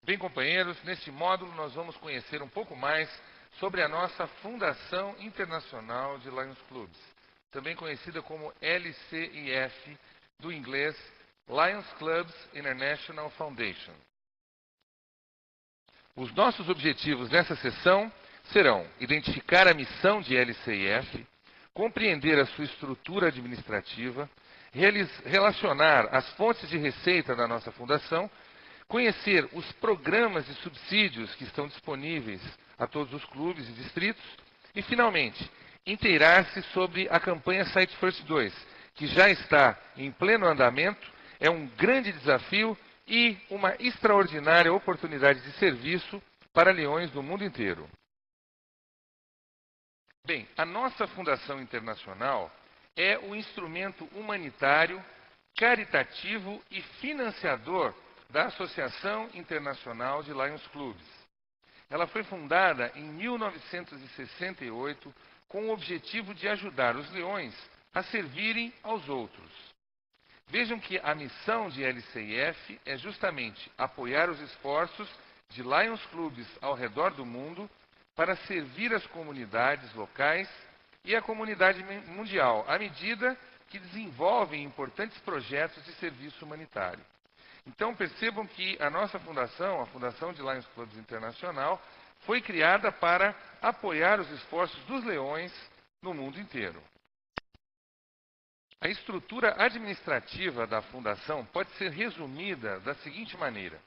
Bem, companheiros, neste módulo nós vamos conhecer um pouco mais sobre a nossa Fundação Internacional de Lions Clubs, também conhecida como LCIF, do inglês Lions Clubs International Foundation. Os nossos objetivos nessa sessão serão identificar a missão de LCIF, compreender a sua estrutura administrativa, relacionar as fontes de receita da nossa fundação, conhecer os programas e subsídios que estão disponíveis a todos os clubes e distritos e, finalmente, inteirar-se sobre a campanha Site First 2, que já está em pleno andamento, é um grande desafio e uma extraordinária oportunidade de serviço para leões do mundo inteiro. Bem, a nossa Fundação Internacional é o instrumento humanitário, caritativo e financiador da Associação Internacional de Lions Clubs. Ela foi fundada em 1968 com o objetivo de ajudar os leões a servirem aos outros. Vejam que a missão de LCIF é justamente apoiar os esforços de Lions Clubs ao redor do mundo para servir as comunidades locais e a comunidade mundial, à medida que desenvolvem importantes projetos de serviço humanitário. Então, percebam que a nossa fundação, a Fundação de Lions Clubs Internacional, foi criada para apoiar os esforços dos leões no mundo inteiro. A estrutura administrativa da fundação pode ser resumida da seguinte maneira.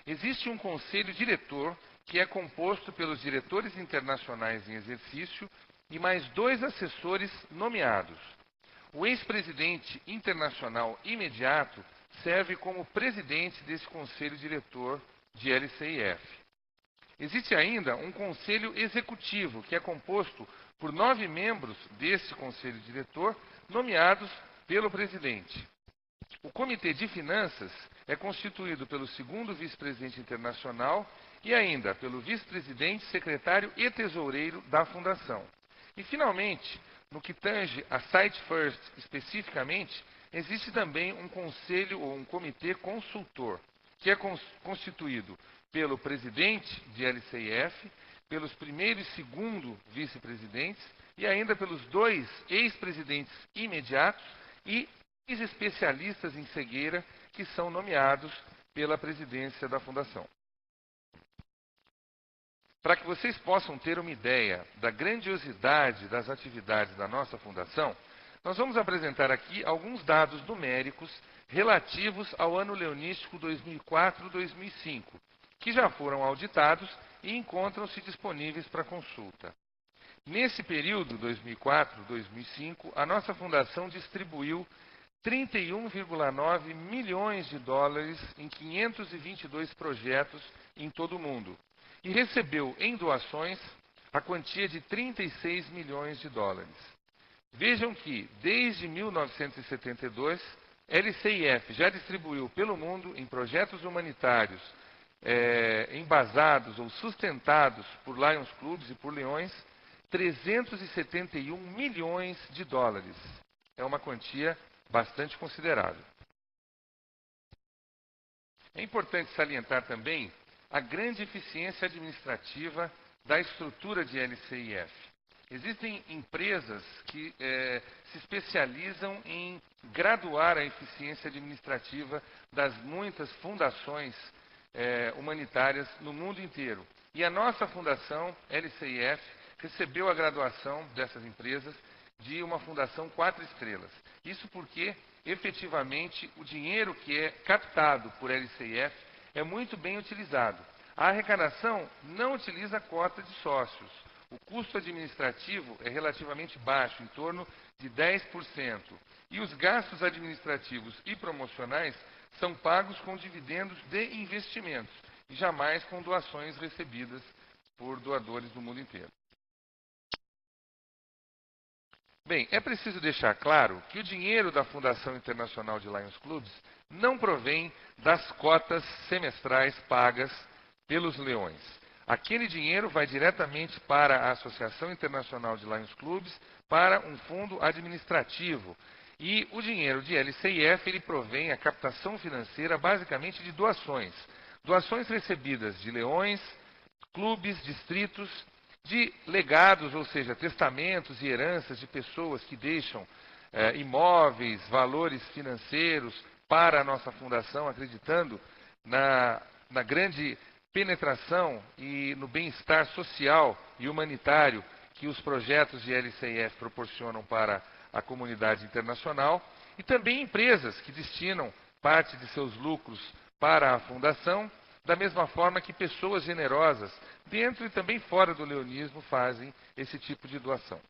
Existe um conselho diretor que é composto pelos diretores internacionais em exercício e mais 2 assessores nomeados. O ex-presidente internacional imediato serve como presidente desse conselho diretor de LCIF. Existe ainda um conselho executivo, que é composto por 9 membros desse conselho diretor, nomeados pelo presidente. O comitê de finanças é constituído pelo segundo vice-presidente internacional e ainda pelo vice-presidente, secretário e tesoureiro da fundação. E, finalmente, no que tange a Site First especificamente, existe também um conselho ou um comitê consultor, que é constituído pelo presidente de LCIF, pelos primeiro e segundo vice-presidentes e ainda pelos 2 ex-presidentes imediatos e 3 especialistas em cegueira que são nomeados pela presidência da fundação. Para que vocês possam ter uma ideia da grandiosidade das atividades da nossa fundação, nós vamos apresentar aqui alguns dados numéricos relativos ao ano leonístico 2004-2005, que já foram auditados e encontram-se disponíveis para consulta. Nesse período, 2004-2005, a nossa fundação distribuiu 31,9 milhões de dólares em 522 projetos em todo o mundo e recebeu em doações a quantia de 36 milhões de dólares. Vejam que, desde 1972, LCIF já distribuiu pelo mundo, em projetos humanitários, embasados ou sustentados por Lions Clubs e por leões, 371 milhões de dólares. É uma quantia bastante considerável. É importante salientar também a grande eficiência administrativa da estrutura de LCIF. Existem empresas que se especializam em graduar a eficiência administrativa das muitas fundações humanitárias no mundo inteiro. E a nossa fundação, LCIF, recebeu a graduação dessas empresas de uma fundação 4 estrelas. Isso porque, efetivamente, o dinheiro que é captado por LCIF é muito bem utilizado. A arrecadação não utiliza cota de sócios. O custo administrativo é relativamente baixo, em torno de 10%. E os gastos administrativos e promocionais são pagos com dividendos de investimentos e jamais com doações recebidas por doadores do mundo inteiro. Bem, é preciso deixar claro que o dinheiro da Fundação Internacional de Lions Clubs não provém das cotas semestrais pagas pelos leões. Aquele dinheiro vai diretamente para a Associação Internacional de Lions Clubs, para um fundo administrativo. E o dinheiro de LCIF, ele provém, a captação financeira, basicamente de doações. Doações recebidas de leões, clubes, distritos, de legados, ou seja, testamentos e heranças de pessoas que deixam imóveis, valores financeiros para a nossa fundação, acreditando na grande penetração e no bem-estar social e humanitário que os projetos de LCIF proporcionam para a comunidade internacional, e também empresas que destinam parte de seus lucros para a fundação, da mesma forma que pessoas generosas, dentro e também fora do leonismo, fazem esse tipo de doação.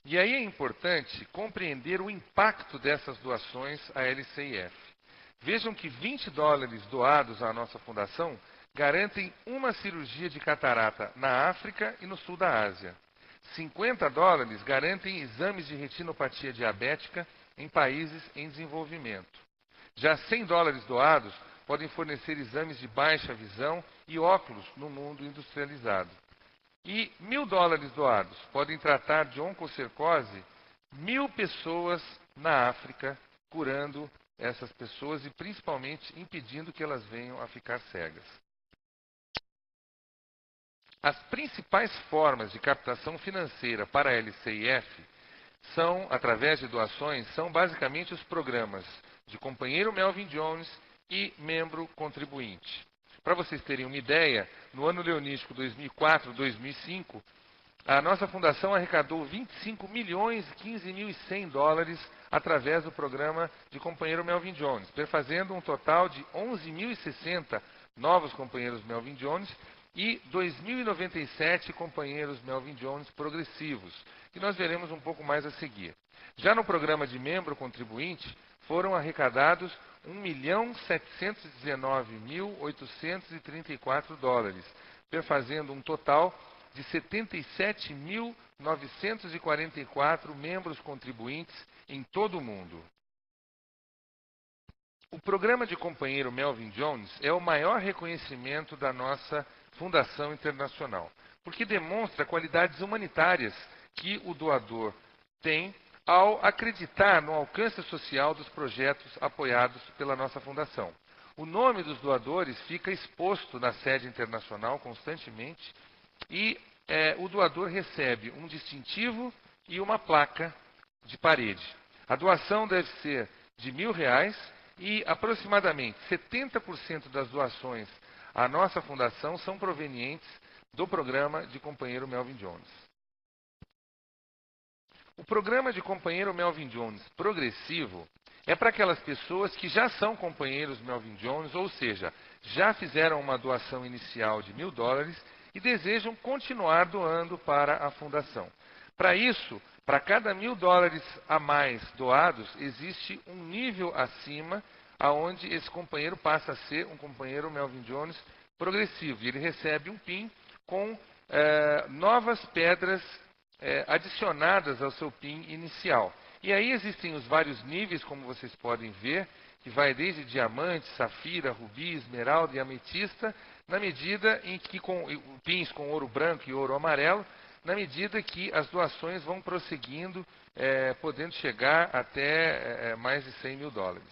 E aí é importante compreender o impacto dessas doações à LCIF. Vejam que 20 dólares doados à nossa fundação garantem uma cirurgia de catarata na África e no sul da Ásia. 50 dólares garantem exames de retinopatia diabética em países em desenvolvimento. Já 100 dólares doados podem fornecer exames de baixa visão e óculos no mundo industrializado. E 1.000 dólares doados podem tratar de oncocercose 1.000 pessoas na África, curando essas pessoas e principalmente impedindo que elas venham a ficar cegas. As principais formas de captação financeira para a LCIF são, através de doações, são basicamente os programas de companheiro Melvin Jones e membro contribuinte. Para vocês terem uma ideia, no ano leonístico 2004-2005, a nossa fundação arrecadou 25 milhões e 15.100 dólares através do programa de companheiro Melvin Jones, perfazendo um total de 11.060 novos companheiros Melvin Jones e 2.097 companheiros Melvin Jones progressivos, que nós veremos um pouco mais a seguir. Já no programa de membro contribuinte, foram arrecadados 1.719.834 dólares, perfazendo um total de 77.944 membros contribuintes em todo o mundo. O programa de companheiro Melvin Jones é o maior reconhecimento da nossa fundação internacional, porque demonstra qualidades humanitárias que o doador tem ao acreditar no alcance social dos projetos apoiados pela nossa fundação. O nome dos doadores fica exposto na sede internacional constantemente e o doador recebe um distintivo e uma placa de parede. A doação deve ser de R$1.000 e aproximadamente 70% das doações à nossa fundação são provenientes do programa de companheiro Melvin Jones. O programa de companheiro Melvin Jones progressivo é para aquelas pessoas que já são companheiros Melvin Jones, ou seja, já fizeram uma doação inicial de 1.000 dólares e desejam continuar doando para a fundação. Para isso, para cada 1.000 dólares a mais doados, existe um nível acima aonde esse companheiro passa a ser um companheiro Melvin Jones progressivo. E ele recebe um PIN com novas pedras adicionadas ao seu PIN inicial. E aí existem os vários níveis, como vocês podem ver, que vai desde diamante, safira, rubi, esmeralda e ametista, na medida em que com PINs com ouro branco e ouro amarelo, na medida que as doações vão prosseguindo, podendo chegar até mais de 100.000 dólares.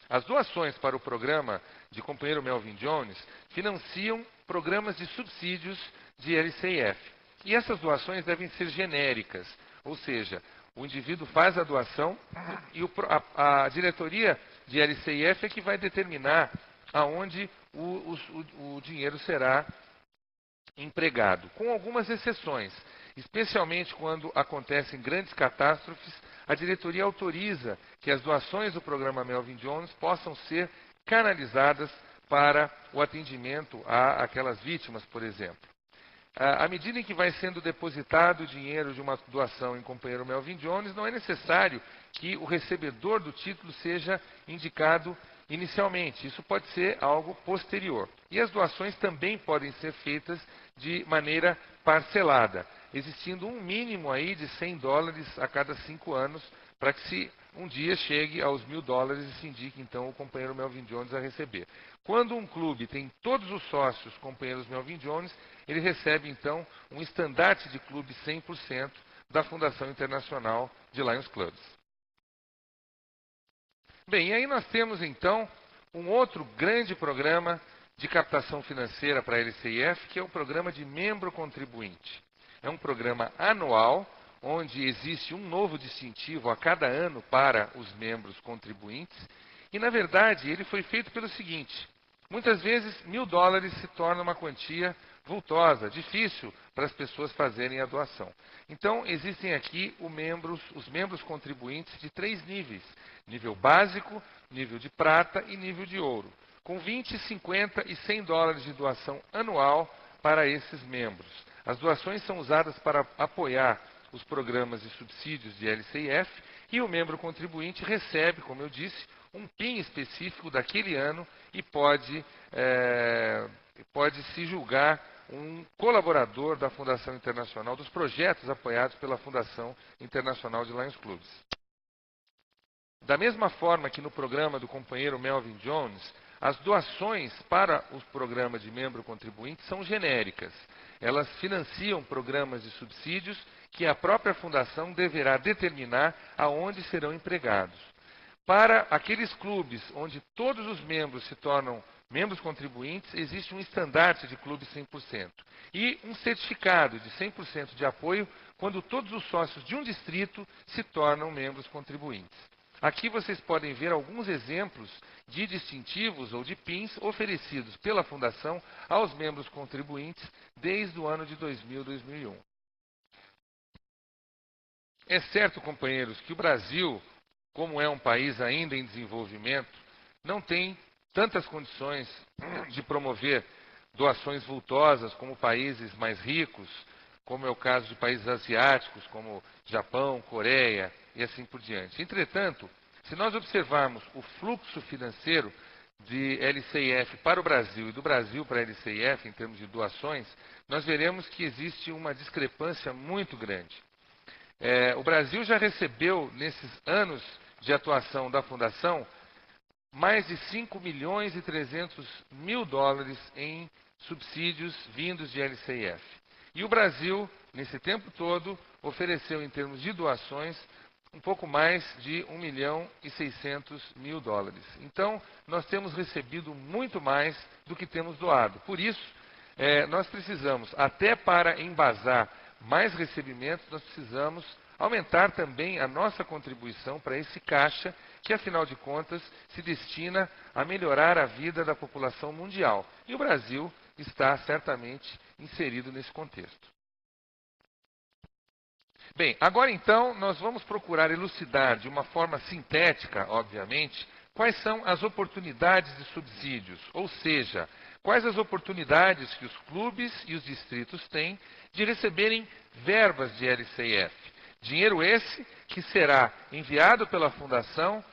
As doações para o programa de companheiro Melvin Jones financiam programas de subsídios de LCIF. E essas doações devem ser genéricas, ou seja, o indivíduo faz a doação e a diretoria de LCIF é que vai determinar aonde o dinheiro será empregado, com algumas exceções. Especialmente quando acontecem grandes catástrofes, a diretoria autoriza que as doações do programa Melvin Jones possam ser canalizadas para o atendimento àquelas vítimas, por exemplo. À medida em que vai sendo depositado o dinheiro de uma doação em companheiro Melvin Jones, não é necessário que o recebedor do título seja indicado inicialmente. Isso pode ser algo posterior. E as doações também podem ser feitas de maneira parcelada, existindo um mínimo aí de 100 dólares a cada 5 anos, para que se um dia chegue aos 1.000 dólares e se indique então o companheiro Melvin Jones a receber. Quando um clube tem todos os sócios companheiros Melvin Jones, ele recebe então um estandarte de clube 100% da Fundação Internacional de Lions Clubs. Bem, e aí nós temos então um outro grande programa de captação financeira para a LCIF, que é o programa de membro contribuinte. É um programa anual, onde existe um novo distintivo a cada ano para os membros contribuintes. E, na verdade, ele foi feito pelo seguinte: muitas vezes US$ 1.000 se torna uma quantia vultosa, difícil para as pessoas fazerem a doação. Então, existem aqui os membros contribuintes de 3 níveis: nível básico, nível de prata e nível de ouro, com 20, 50 e US$ 100 de doação anual para esses membros. As doações são usadas para apoiar os programas de subsídios de LCIF e o membro contribuinte recebe, como eu disse, um PIN específico daquele ano e pode se julgar um colaborador da Fundação Internacional, dos projetos apoiados pela Fundação Internacional de Lions Clubs. Da mesma forma que no programa do companheiro Melvin Jones, as doações para o programa de membro contribuinte são genéricas. Elas financiam programas de subsídios que a própria fundação deverá determinar aonde serão empregados. Para aqueles clubes onde todos os membros se tornam membros contribuintes, existe um estandarte de clube 100% e um certificado de 100% de apoio quando todos os sócios de um distrito se tornam membros contribuintes. Aqui vocês podem ver alguns exemplos de distintivos ou de PINs oferecidos pela Fundação aos membros contribuintes desde o ano de 2000 e 2001. É certo, companheiros, que o Brasil, como é um país ainda em desenvolvimento, não tem tantas condições de promover doações vultosas como países mais ricos, como é o caso de países asiáticos, como Japão, Coreia e assim por diante. Entretanto, se nós observarmos o fluxo financeiro de LCIF para o Brasil e do Brasil para a LCIF, em termos de doações, nós veremos que existe uma discrepância muito grande. O Brasil já recebeu, nesses anos de atuação da Fundação, mais de 5.300.000 em subsídios vindos de LCIF. E o Brasil, nesse tempo todo, ofereceu, em termos de doações, um pouco mais de 1.600.000. Então, nós temos recebido muito mais do que temos doado. Por isso, nós precisamos, até para embasar mais recebimentos, nós precisamos aumentar também a nossa contribuição para esse caixa, que, afinal de contas, se destina a melhorar a vida da população mundial. E o Brasil está certamente inserido nesse contexto. Bem, agora então nós vamos procurar elucidar de uma forma sintética, obviamente, quais são as oportunidades de subsídios, ou seja, quais as oportunidades que os clubes e os distritos têm de receberem verbas de LCIF. Dinheiro esse que será enviado pela Fundação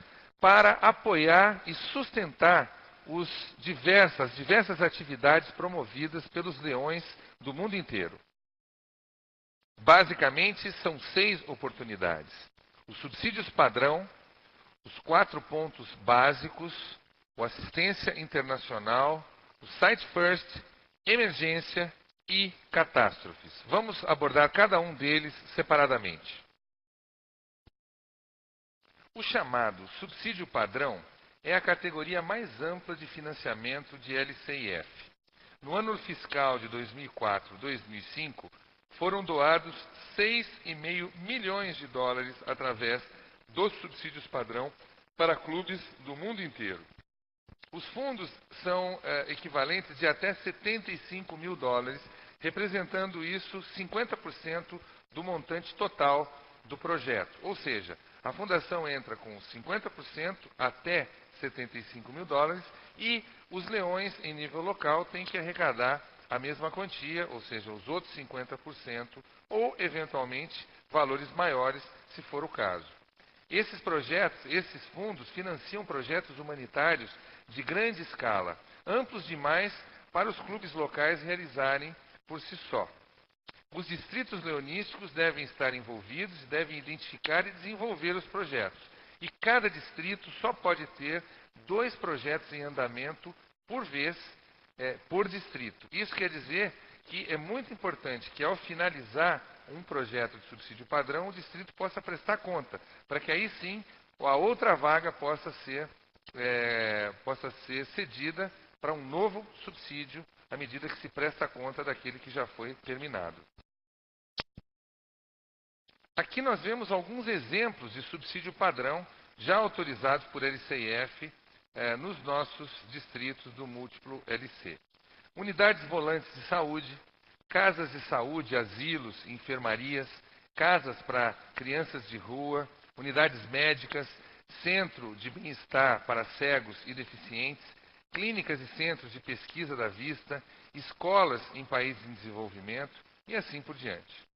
para apoiar e sustentar as diversas atividades promovidas pelos leões do mundo inteiro. Basicamente, são 6 oportunidades: os subsídios padrão, os 4 pontos básicos, a assistência internacional, o Site First, emergência e catástrofes. Vamos abordar cada um deles separadamente. O chamado subsídio padrão é a categoria mais ampla de financiamento de LCIF. No ano fiscal de 2004-2005, foram doados $6,5 milhões através dos subsídios padrão para clubes do mundo inteiro. Os fundos são equivalentes de até $75 mil, representando isso 50% do montante total do projeto. Ou seja, a fundação entra com 50% até $75 mil e os leões em nível local têm que arrecadar a mesma quantia, ou seja, os outros 50%, ou, eventualmente, valores maiores, se for o caso. Esses fundos financiam projetos humanitários de grande escala, amplos demais para os clubes locais realizarem por si só. Os distritos leonísticos devem estar envolvidos e devem identificar e desenvolver os projetos. E cada distrito só pode ter 2 projetos em andamento por vez, por distrito. Isso quer dizer que é muito importante que, ao finalizar um projeto de subsídio padrão, o distrito possa prestar conta, para que aí sim a outra vaga possa ser cedida para um novo subsídio à medida que se presta conta daquele que já foi terminado. Aqui nós vemos alguns exemplos de subsídio padrão já autorizados por LCIF nos nossos distritos do múltiplo LC. Unidades volantes de saúde, casas de saúde, asilos, enfermarias, casas para crianças de rua, unidades médicas, centro de bem-estar para cegos e deficientes, clínicas e centros de pesquisa da vista, escolas em países em desenvolvimento e assim por diante.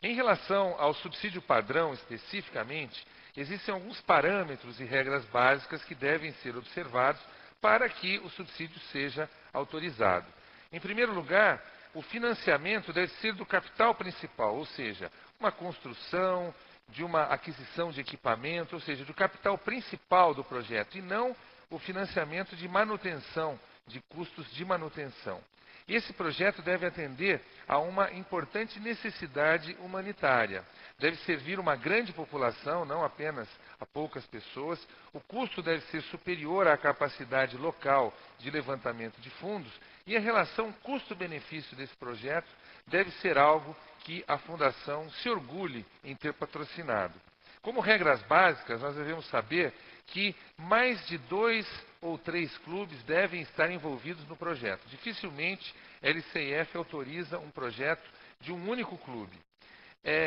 Em relação ao subsídio padrão especificamente, existem alguns parâmetros e regras básicas que devem ser observados para que o subsídio seja autorizado. Em primeiro lugar, o financiamento deve ser do capital principal, ou seja, uma construção, de uma aquisição de equipamento, ou seja, do capital principal do projeto, e não o financiamento de manutenção, de custos de manutenção. Esse projeto deve atender a uma importante necessidade humanitária. Deve servir uma grande população, não apenas a poucas pessoas. O custo deve ser superior à capacidade local de levantamento de fundos e a relação custo-benefício desse projeto deve ser algo que a Fundação se orgulhe em ter patrocinado. Como regras básicas, nós devemos saber que mais de 2 ou 3 clubes devem estar envolvidos no projeto. Dificilmente a LCIF autoriza um projeto de um único clube.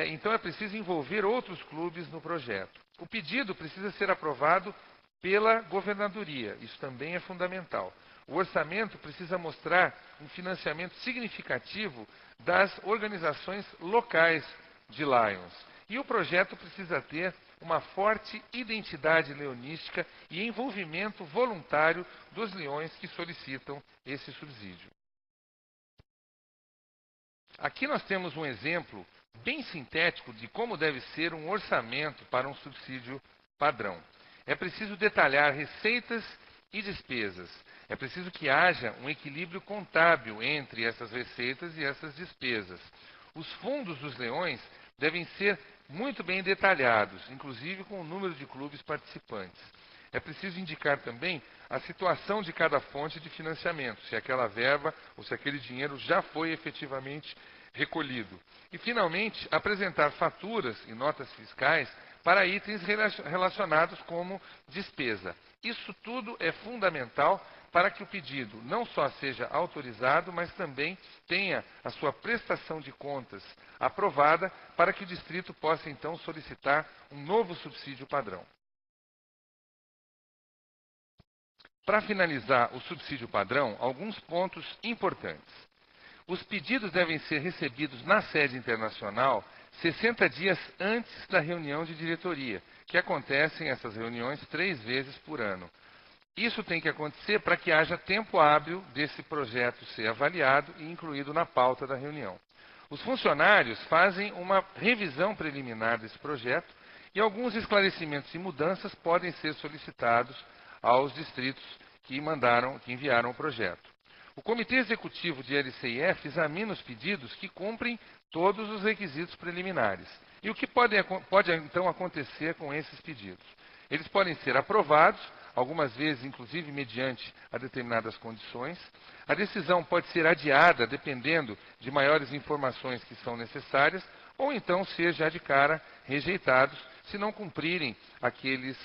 Então é preciso envolver outros clubes no projeto. O pedido precisa ser aprovado pela governadoria, isso também é fundamental. O orçamento precisa mostrar um financiamento significativo das organizações locais de Lions. E o projeto precisa ter uma forte identidade leonística e envolvimento voluntário dos leões que solicitam esse subsídio. Aqui nós temos um exemplo bem sintético de como deve ser um orçamento para um subsídio padrão. É preciso detalhar receitas e despesas. É preciso que haja um equilíbrio contábil entre essas receitas e essas despesas. Os fundos dos leões devem ser muito bem detalhados, inclusive com o número de clubes participantes. É preciso indicar também a situação de cada fonte de financiamento, se aquela verba ou se aquele dinheiro já foi efetivamente recolhido. E, finalmente, apresentar faturas e notas fiscais para itens relacionados como despesa. Isso tudo é fundamental para que o pedido não só seja autorizado, mas também tenha a sua prestação de contas aprovada para que o distrito possa, então, solicitar um novo subsídio padrão. Para finalizar o subsídio padrão, alguns pontos importantes. Os pedidos devem ser recebidos na sede internacional 60 dias antes da reunião de diretoria, que acontecem essas reuniões 3 vezes por ano. Isso tem que acontecer para que haja tempo hábil desse projeto ser avaliado e incluído na pauta da reunião. Os funcionários fazem uma revisão preliminar desse projeto e alguns esclarecimentos e mudanças podem ser solicitados aos distritos que enviaram o projeto. O Comitê Executivo de LCIF examina os pedidos que cumprem todos os requisitos preliminares. E o que pode então acontecer com esses pedidos? Eles podem ser aprovados, algumas vezes, inclusive, mediante a determinadas condições. A decisão pode ser adiada, dependendo de maiores informações que são necessárias, ou então ser já de cara rejeitados, se não cumprirem aqueles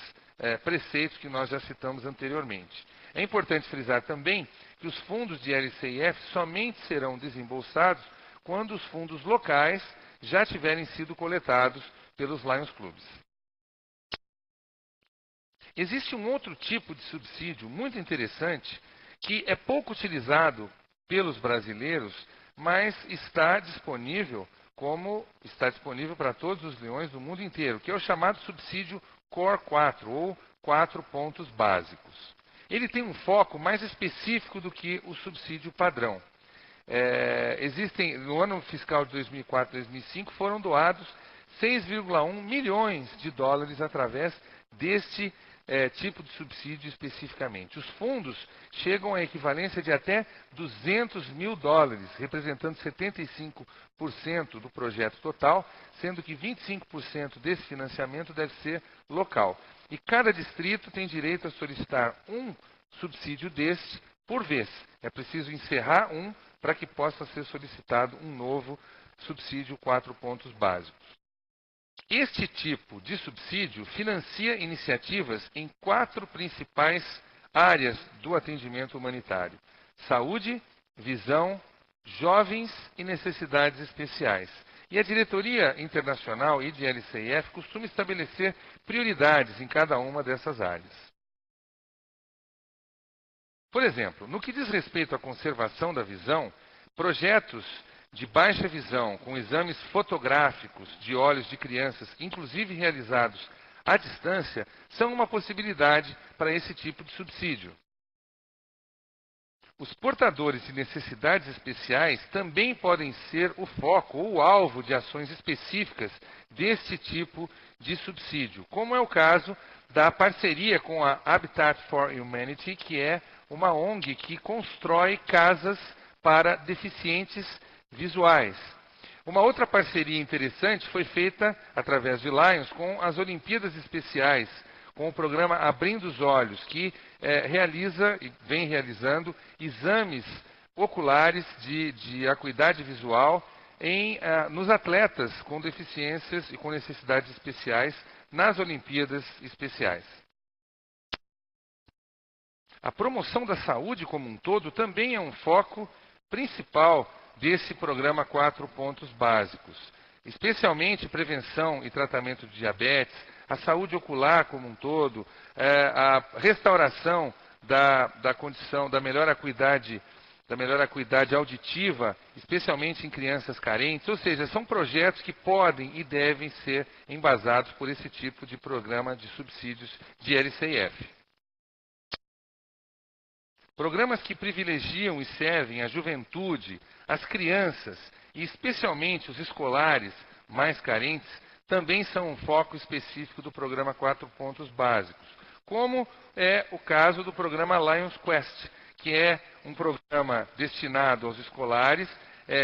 preceitos que nós já citamos anteriormente. É importante frisar também que os fundos de LCIF somente serão desembolsados quando os fundos locais já tiverem sido coletados pelos Lions Clubs. Existe um outro tipo de subsídio muito interessante que é pouco utilizado pelos brasileiros, mas está disponível para todos os leões do mundo inteiro, que é o chamado subsídio Core 4, ou 4 pontos básicos. Ele tem um foco mais específico do que o subsídio padrão. No ano fiscal de 2004 e 2005 foram doados 6,1 milhões de dólares através deste tipo de subsídio especificamente. Os fundos chegam à equivalência de até 200 mil dólares, representando 75% do projeto total, sendo que 25% desse financiamento deve ser local. E cada distrito tem direito a solicitar um subsídio deste por vez. É preciso encerrar um para que possa ser solicitado um novo subsídio 4 pontos básicos. Este tipo de subsídio financia iniciativas em 4 principais áreas do atendimento humanitário: saúde, visão, jovens e necessidades especiais. E a diretoria internacional e de LCIF costuma estabelecer prioridades em cada uma dessas áreas. Por exemplo, no que diz respeito à conservação da visão, projetos de baixa visão, com exames fotográficos de olhos de crianças, inclusive realizados à distância, são uma possibilidade para esse tipo de subsídio. Os portadores de necessidades especiais também podem ser o foco ou o alvo de ações específicas deste tipo de subsídio, como é o caso da parceria com a Habitat for Humanity, que é uma ONG que constrói casas para deficientes visuais. Uma outra parceria interessante foi feita através de Lions com as Olimpíadas Especiais, com o programa Abrindo os Olhos, que realiza e vem realizando exames oculares de acuidade visual nos atletas com deficiências e com necessidades especiais nas Olimpíadas Especiais. A promoção da saúde como um todo também é um foco principal desse programa 4 pontos básicos, especialmente prevenção e tratamento de diabetes, a saúde ocular como um todo, a restauração da condição da melhor acuidade auditiva, especialmente em crianças carentes, ou seja, são projetos que podem e devem ser embasados por esse tipo de programa de subsídios de LCIF. Programas que privilegiam e servem a juventude, as crianças e especialmente os escolares mais carentes também são um foco específico do programa 4 pontos básicos, como é o caso do programa Lions Quest, que é um programa destinado aos escolares,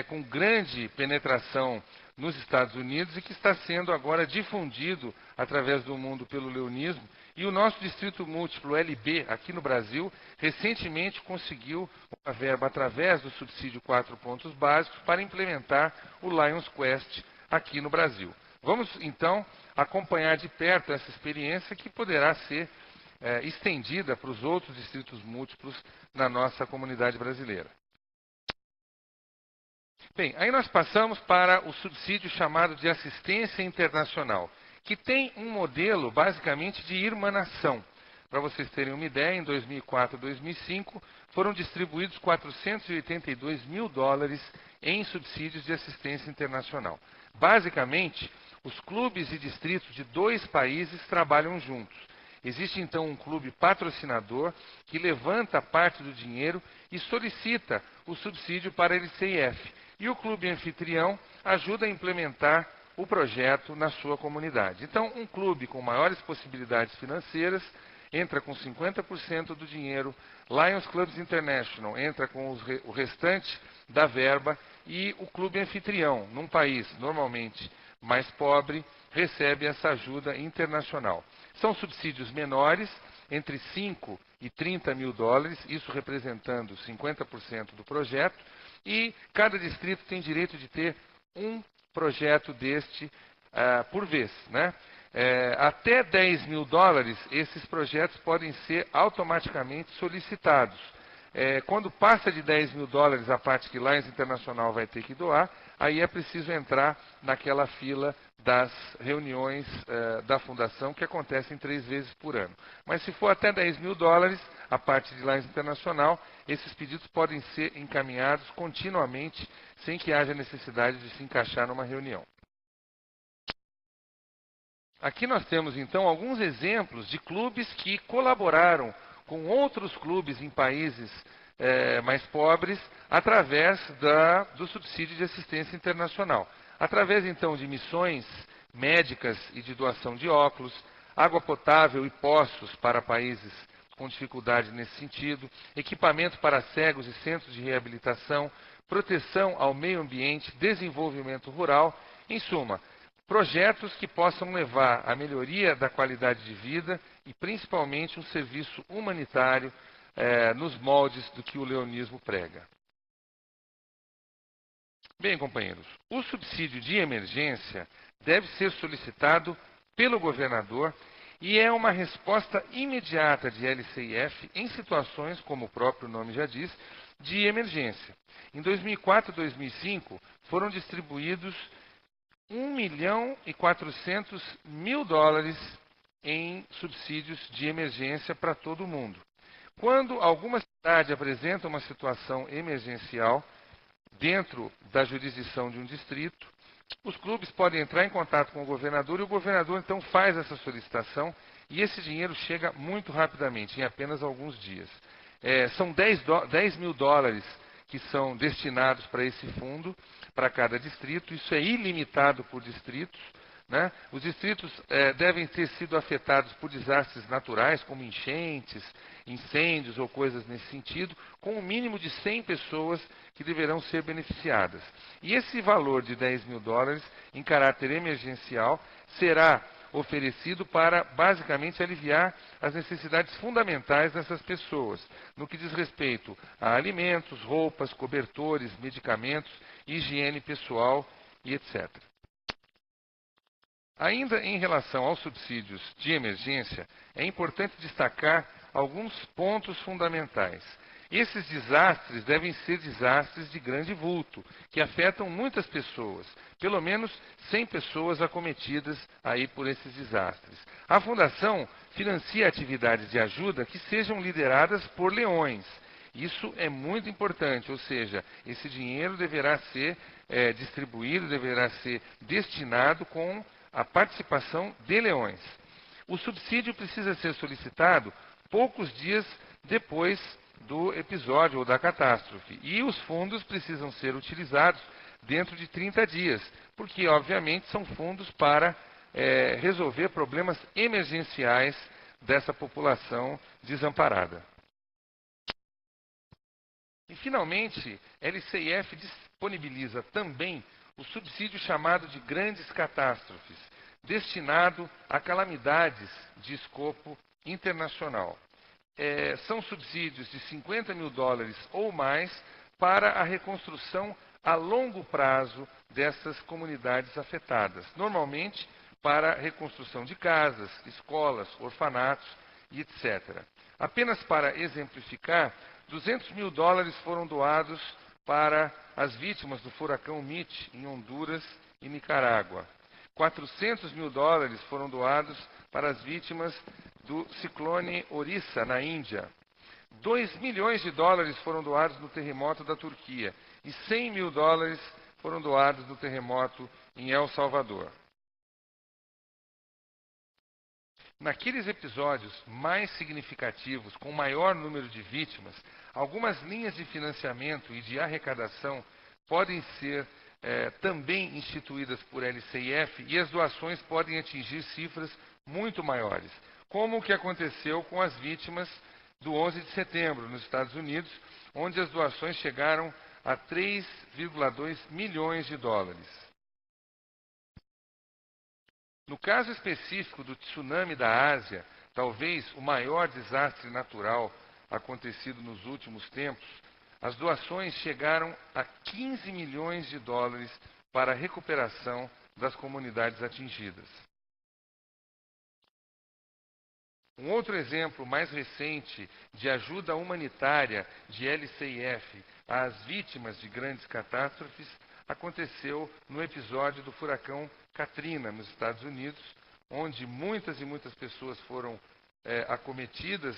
com grande penetração nos Estados Unidos e que está sendo agora difundido através do mundo pelo Leonismo. E o nosso Distrito Múltiplo LB, aqui no Brasil, recentemente conseguiu uma verba através do subsídio 4 pontos básicos para implementar o Lions Quest aqui no Brasil. Vamos, então, acompanhar de perto essa experiência que poderá ser estendida para os outros distritos múltiplos na nossa comunidade brasileira. Bem, aí nós passamos para o subsídio chamado de assistência internacional, que tem um modelo basicamente de irmanação. Para vocês terem uma ideia, em 2004 e 2005 foram distribuídos 482 mil dólares em subsídios de assistência internacional. Basicamente, os clubes e distritos de 2 países trabalham juntos. Existe então um clube patrocinador que levanta parte do dinheiro e solicita o subsídio para a LCIF. E o clube anfitrião ajuda a implementar o projeto na sua comunidade. Então, um clube com maiores possibilidades financeiras entra com 50% do dinheiro, Lions Clubs International entra com o restante da verba e o clube anfitrião, num país normalmente mais pobre, recebe essa ajuda internacional. São subsídios menores, entre 5 e 30 mil dólares, isso representando 50% do projeto, e cada distrito tem direito de ter um projeto deste por vez, né? Até 10 mil dólares, esses projetos podem ser automaticamente solicitados. Quando passa de 10 mil dólares a parte que Lions Internacional vai ter que doar, aí é preciso entrar naquela fila das reuniões da fundação, que acontecem 3 vezes por ano. Mas se for até 10 mil dólares, a parte de Lions Internacional, esses pedidos podem ser encaminhados continuamente, sem que haja necessidade de se encaixar numa reunião. Aqui nós temos, então, alguns exemplos de clubes que colaboraram com outros clubes em países mais pobres através do subsídio de assistência internacional. Através, então, de missões médicas e de doação de óculos, água potável e poços para países com dificuldade nesse sentido, equipamento para cegos e centros de reabilitação, proteção ao meio ambiente, desenvolvimento rural, em suma, projetos que possam levar à melhoria da qualidade de vida e principalmente um serviço humanitário nos moldes do que o leonismo prega. Bem, companheiros, o subsídio de emergência deve ser solicitado pelo governador e é uma resposta imediata de LCIF em situações, como o próprio nome já diz, de emergência. Em 2004 e 2005, foram distribuídos US$ 1.400.000 em subsídios de emergência para todo mundo. Quando alguma cidade apresenta uma situação emergencial dentro da jurisdição de um distrito, os clubes podem entrar em contato com o governador e o governador então faz essa solicitação e esse dinheiro chega muito rapidamente, em apenas alguns dias. São US$ 10.000 que são destinados para esse fundo, para cada distrito. Isso é ilimitado por distritos, né? Os distritos devem ter sido afetados por desastres naturais, como enchentes, incêndios ou coisas nesse sentido, com um mínimo de 100 pessoas que deverão ser beneficiadas. E esse valor de US$ 10.000, em caráter emergencial, será oferecido para, basicamente, aliviar as necessidades fundamentais dessas pessoas, no que diz respeito a alimentos, roupas, cobertores, medicamentos, higiene pessoal e etc. Ainda em relação aos subsídios de emergência, é importante destacar alguns pontos fundamentais. Esses desastres devem ser desastres de grande vulto, que afetam muitas pessoas, pelo menos 100 pessoas acometidas aí por esses desastres. A Fundação financia atividades de ajuda que sejam lideradas por leões. Isso é muito importante, ou seja, esse dinheiro deverá ser distribuído, deverá ser destinado com a participação de leões. O subsídio precisa ser solicitado poucos dias depois do episódio ou da catástrofe. E os fundos precisam ser utilizados dentro de 30 dias, porque, obviamente, são fundos para resolver problemas emergenciais dessa população desamparada. E, finalmente, LCIF disponibiliza também o subsídio chamado de grandes catástrofes, destinado a calamidades de escopo internacional. São subsídios de US$ 50.000 ou mais para a reconstrução a longo prazo dessas comunidades afetadas, normalmente para a reconstrução de casas, escolas, orfanatos e etc. Apenas para exemplificar, US$ 200.000 foram doados para as vítimas do furacão Mitch em Honduras e Nicarágua. US$ 400.000 foram doados para as vítimas do ciclone Orissa, na Índia. US$ 2 milhões foram doados no terremoto da Turquia. E US$ 100.000 foram doados no terremoto em El Salvador. Naqueles episódios mais significativos, com maior número de vítimas, algumas linhas de financiamento e de arrecadação podem ser também instituídas por LCIF e as doações podem atingir cifras muito maiores, como o que aconteceu com as vítimas do 11 de setembro nos Estados Unidos, onde as doações chegaram a US$ 3,2 milhões. No caso específico do tsunami da Ásia, talvez o maior desastre natural acontecido nos últimos tempos, as doações chegaram a US$ 15 milhões para a recuperação das comunidades atingidas. Um outro exemplo mais recente de ajuda humanitária de LCIF às vítimas de grandes catástrofes aconteceu no episódio do furacão Katrina, nos Estados Unidos, onde muitas e muitas pessoas foram acometidas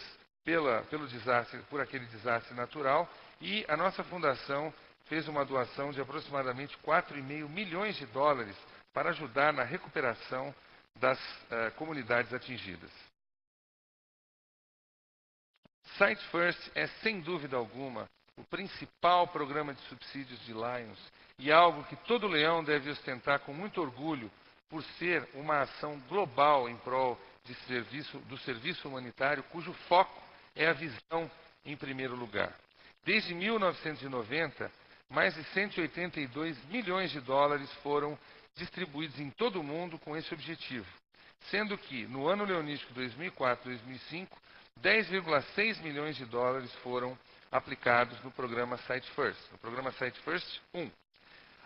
por aquele desastre natural, e a nossa fundação fez uma doação de aproximadamente US$ 4,5 milhões para ajudar na recuperação das comunidades atingidas. Site First é, sem dúvida alguma, o principal programa de subsídios de Lions e algo que todo leão deve ostentar com muito orgulho por ser uma ação global em prol do serviço humanitário, cujo foco é a visão em primeiro lugar. Desde 1990, mais de 182 milhões de dólares foram distribuídos em todo o mundo com esse objetivo, sendo que, no ano leonístico 2004-2005, 10,6 milhões de dólares foram aplicados no programa Sight First. No programa Sight First 1.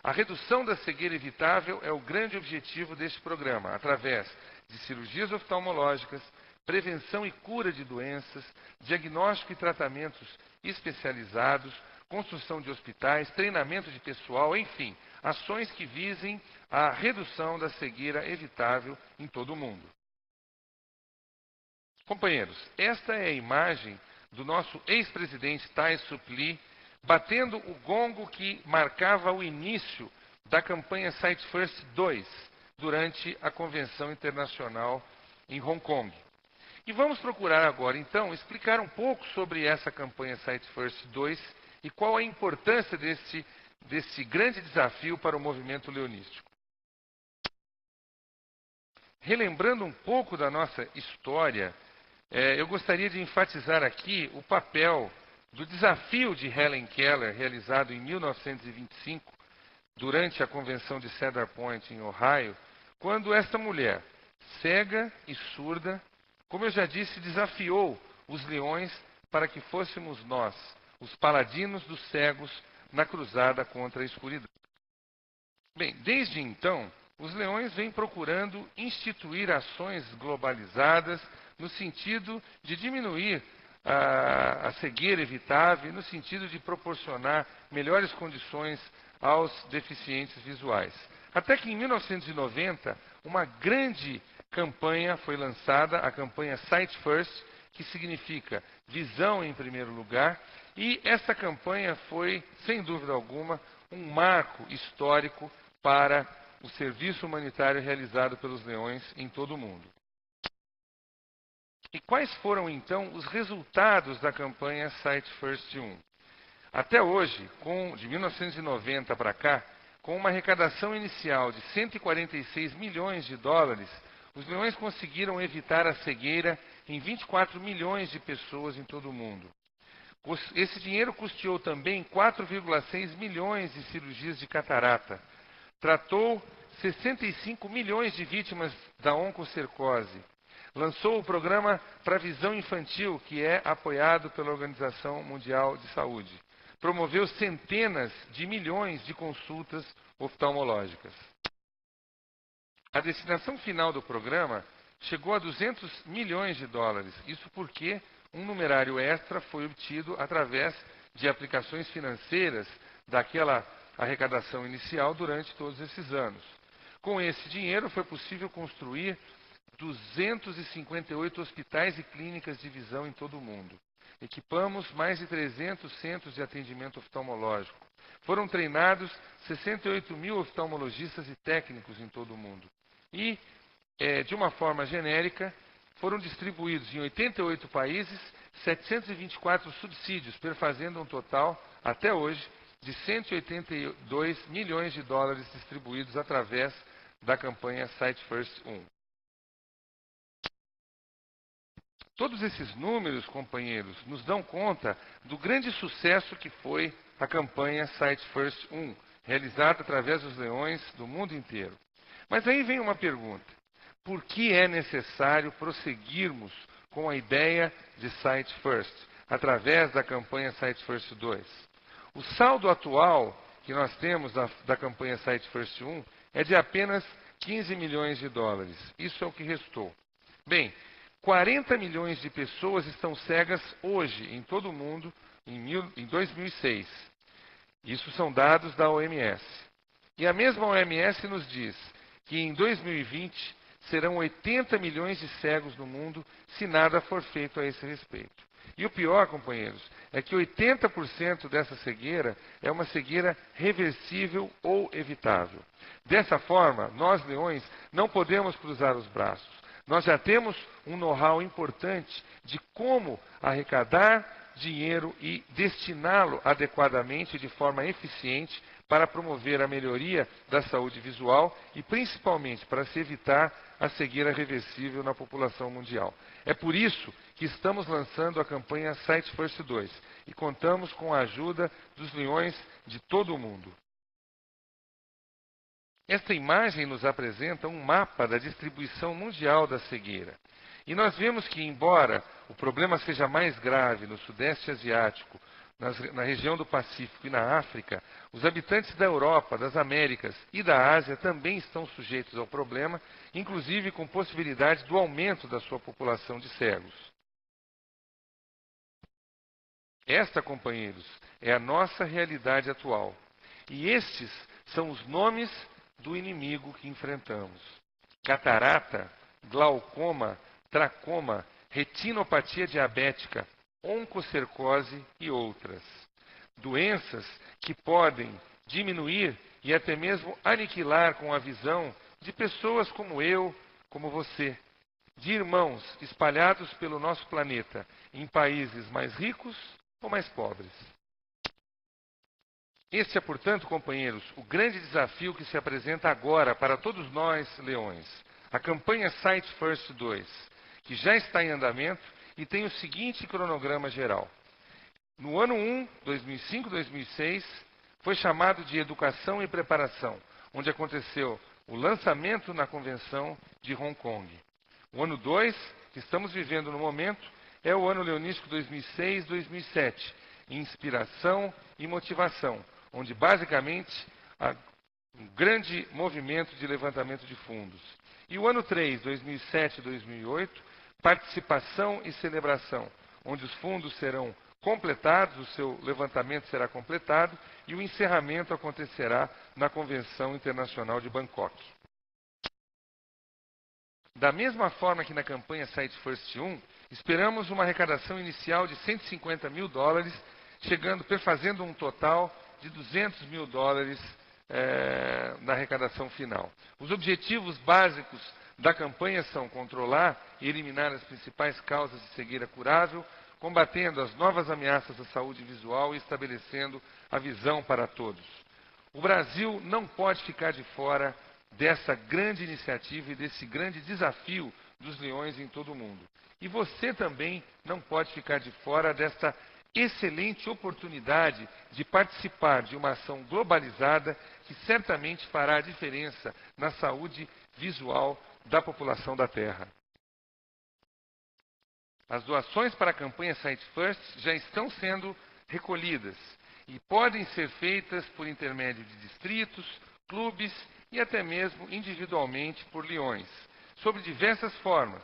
A redução da cegueira evitável é o grande objetivo deste programa, através de cirurgias oftalmológicas, prevenção e cura de doenças, diagnóstico e tratamentos especializados, construção de hospitais, treinamento de pessoal, enfim, ações que visem a redução da cegueira evitável em todo o mundo. Companheiros, esta é a imagem do nosso ex-presidente Tai Sup-Lee batendo o gongo que marcava o início da campanha Sight First 2 durante a Convenção Internacional em Hong Kong. E vamos procurar agora, então, explicar um pouco sobre essa campanha Sight First 2 e qual a importância desse grande desafio para o movimento leonístico. Relembrando um pouco da nossa história, eu gostaria de enfatizar aqui o papel do desafio de Helen Keller, realizado em 1925, durante a Convenção de Cedar Point, em Ohio, quando esta mulher, cega e surda, como eu já disse, desafiou os leões para que fôssemos nós, os paladinos dos cegos, na cruzada contra a escuridão. Bem, desde então, os leões vêm procurando instituir ações globalizadas no sentido de diminuir a cegueira evitável, no sentido de proporcionar melhores condições aos deficientes visuais. Até que em 1990, uma grande campanha foi lançada, a campanha Sight First, que significa visão em primeiro lugar, e essa campanha foi, sem dúvida alguma, um marco histórico para o serviço humanitário realizado pelos leões em todo o mundo. E quais foram, então, os resultados da campanha Sight First 1? Até hoje, de 1990 para cá, com uma arrecadação inicial de 146 milhões de dólares, os leões conseguiram evitar a cegueira em 24 milhões de pessoas em todo o mundo. Esse dinheiro custeou também 4,6 milhões de cirurgias de catarata, tratou 65 milhões de vítimas da oncocercose, lançou o programa para visão infantil, que é apoiado pela Organização Mundial de Saúde, promoveu centenas de milhões de consultas oftalmológicas. A destinação final do programa chegou a 200 milhões de dólares, isso porque um numerário extra foi obtido através de aplicações financeiras daquela arrecadação inicial durante todos esses anos. Com esse dinheiro foi possível construir 258 hospitais e clínicas de visão em todo o mundo. Equipamos mais de 300 centros de atendimento oftalmológico. Foram treinados 68 mil oftalmologistas e técnicos em todo o mundo. E, de uma forma genérica, foram distribuídos em 88 países 724 subsídios, perfazendo um total, até hoje, de 182 milhões de dólares distribuídos através da campanha Sight First 1. Todos esses números, companheiros, nos dão conta do grande sucesso que foi a campanha Sight First 1, realizada através dos leões do mundo inteiro. Mas aí vem uma pergunta: por que é necessário prosseguirmos com a ideia de Sight First, através da campanha Sight First 2? O saldo atual que nós temos da campanha Sight First 1 é de apenas 15 milhões de dólares. Isso é o que restou. Bem, 40 milhões de pessoas estão cegas hoje em todo o mundo em 2006. Isso são dados da OMS. E a mesma OMS nos diz que em 2020 serão 80 milhões de cegos no mundo se nada for feito a esse respeito. E o pior, companheiros, é que 80% dessa cegueira é uma cegueira reversível ou evitável. Dessa forma, nós, leões, não podemos cruzar os braços. Nós já temos um know-how importante de como arrecadar dinheiro e destiná-lo adequadamente, de forma eficiente, para promover a melhoria da saúde visual e principalmente para se evitar a cegueira reversível na população mundial. É por isso que estamos lançando a campanha Sight First 2 e contamos com a ajuda dos leões de todo o mundo. Esta imagem nos apresenta um mapa da distribuição mundial da cegueira. E nós vemos que, embora o problema seja mais grave no Sudeste Asiático, na região do Pacífico e na África, os habitantes da Europa, das Américas e da Ásia também estão sujeitos ao problema, inclusive com possibilidade do aumento da sua população de cegos. Esta, companheiros, é a nossa realidade atual. E estes são os nomes do inimigo que enfrentamos: catarata, glaucoma, tracoma, retinopatia diabética, oncocercose e outras. Doenças que podem diminuir e até mesmo aniquilar com a visão de pessoas como eu, como você, de irmãos espalhados pelo nosso planeta, em países mais ricos ou mais pobres. Este é, portanto, companheiros, o grande desafio que se apresenta agora para todos nós, leões. A campanha Sight First 2, que já está em andamento e tem o seguinte cronograma geral. No ano 1, 2005-2006, foi chamado de Educação e Preparação, onde aconteceu o lançamento na Convenção de Hong Kong. O ano 2, que estamos vivendo no momento, é o ano leonístico 2006-2007, Inspiração e Motivação, onde basicamente há um grande movimento de levantamento de fundos. E o ano 3, 2007-2008, Participação e Celebração, onde os fundos serão completados, o seu levantamento será completado e o encerramento acontecerá na Convenção Internacional de Bangkok. Da mesma forma que na campanha Sight First 1, esperamos uma arrecadação inicial de $150 mil, fazendo um total de $200 mil na arrecadação final. Os objetivos básicos da campanha são controlar e eliminar as principais causas de cegueira curável, combatendo as novas ameaças à saúde visual e estabelecendo a visão para todos. O Brasil não pode ficar de fora dessa grande iniciativa e desse grande desafio dos leões em todo o mundo. E você também não pode ficar de fora desta excelente oportunidade de participar de uma ação globalizada que certamente fará a diferença na saúde visual da população da Terra. As doações para a campanha Sight First já estão sendo recolhidas e podem ser feitas por intermédio de distritos, clubes e até mesmo individualmente por leões, sob diversas formas.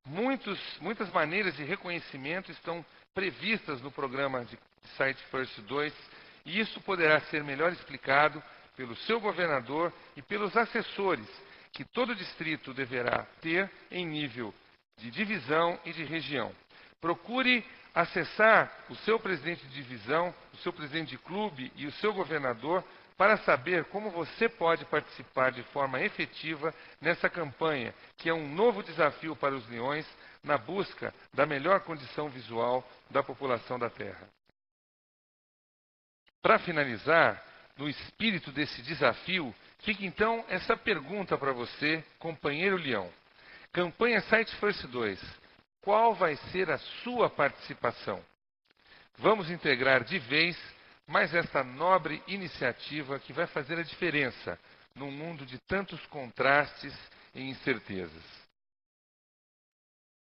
Muitas maneiras de reconhecimento estão previstas no programa de Sight First 2 e isso poderá ser melhor explicado pelo seu governador e pelos assessores que todo distrito deverá ter em nível de divisão e de região. Procure acessar o seu presidente de divisão, o seu presidente de clube e o seu governador para saber como você pode participar de forma efetiva nessa campanha, que é um novo desafio para os leões na busca da melhor condição visual da população da Terra. Para finalizar, no espírito desse desafio, fica então essa pergunta para você, companheiro leão. Campanha Sight First 2. Qual vai ser a sua participação? Vamos integrar de vez mais esta nobre iniciativa que vai fazer a diferença num mundo de tantos contrastes e incertezas.